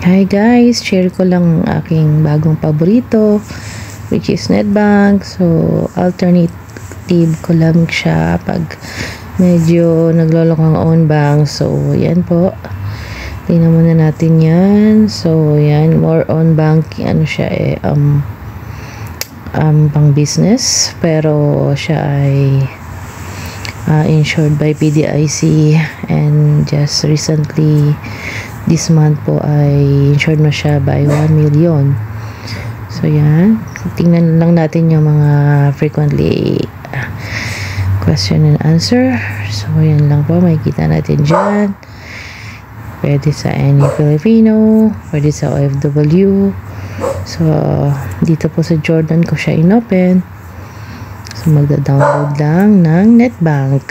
Hi guys, share ko lang ang aking bagong paborito which is Netbank. So alternative ko lang siya pag medyo naglolokong own bank. So yan po, tingnan muna natin yan. So yan, more on bank, ano siya pang business, pero siya ay insured by PDIC, and just recently this month po ay insured na siya by 1 million. So yan, tingnan lang natin yung mga frequently question and answer. So yan lang po, makikita natin dyan. Pwede sa any Filipino, pwede sa OFW. So dito po sa Jordan ko siya inopen. So magda-download lang ng Netbank.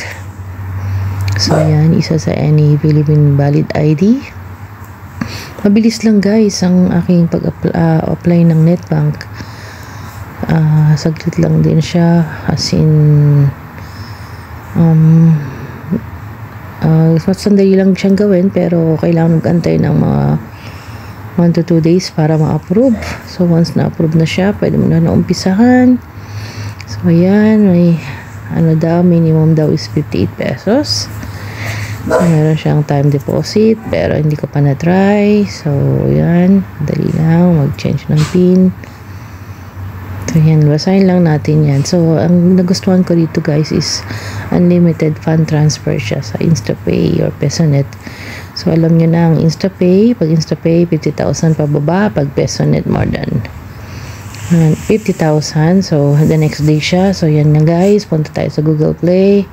So yan, isa sa any Philippine valid ID. Mabilis lang guys ang aking pag-apply ng Netbank. Saglit lang din siya, as in sandali lang siyang gawin, pero kailangan mag-antay ng mga 1 to 2 days para ma-approve. So once na-approve na siya, pwede mo na naumpisahan. So ayan, may minimum daw is 58 pesos. So meron siyang time deposit, pero hindi ko pa na-try. So yan, dali lang mag-change ng PIN. So yan, basahin lang natin yan. So ang nagustuhan ko dito guys is unlimited fund transfer siya sa InstaPay or PesoNet. So alam nyo na ang InstaPay, pag InstaPay 50,000 pababa, pag PesoNet more than 50,000. So the next day siya. So yan na guys, punta tayo sa Google Play.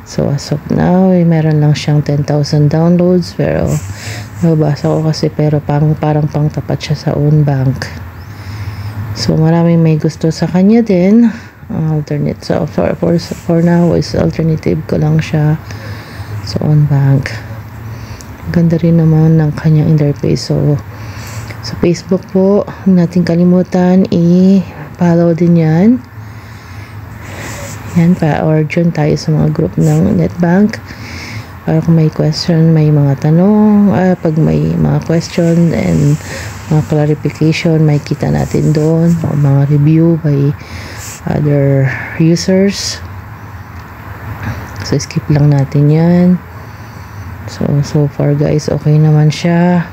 So as of now, meron lang siyang 10,000 downloads, pero nababasa ko kasi, pero parang pangtapat siya sa own bank. So maraming may gusto sa kanya din. Alternate, so for now is alternative ko lang siya sa own bank. Ganda rin naman ng kanyang interface. So sa Facebook po, huwag natin kalimutan i-follow din yan. Yan pa, or join tayo sa mga group ng Netbank para kung may question, may mga tanong, pag may mga question and mga clarification, may kita natin doon, o mga review by other users. So skip lang natin yan. So far guys, okay naman siya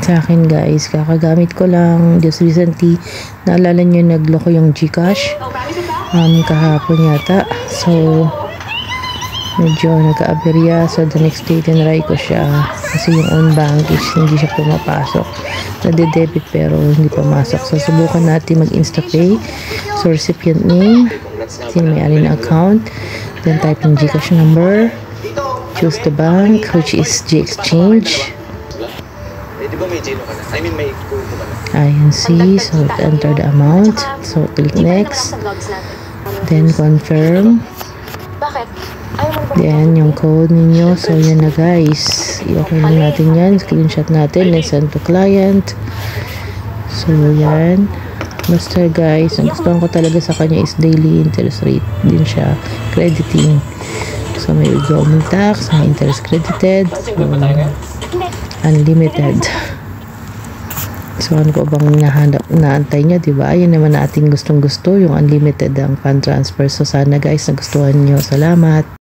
sa akin guys. Kakagamit ko lang just recently. Naalala nyo, nagloko yung GCash kahapon yata. So medyo nagka-aberya. So the next day tinry ko siya kasi yung own bank is hindi siya pumapasok. Nade-debit pero hindi pumasok. So subukan natin mag-InstaPay. So recipient name, sino may-ari ng account, then type yung GCash number, choose the bank which is GExchange, INC. So enter the amount, so click next, then confirm, then yung code ninyo. So yan na guys, i-okay lang natin yan, screenshot natin and send to client. So yan, basta guys, ang gusto ko talaga sa kanya is daily interest rate din siya, crediting. So may withdrawal tax, may interest credited, so unlimited. So ano po bang naantay nyo, diba? Yan naman nating gustong gusto, yung unlimited ang fund transfer. So sana guys nagustuhan nyo. Salamat.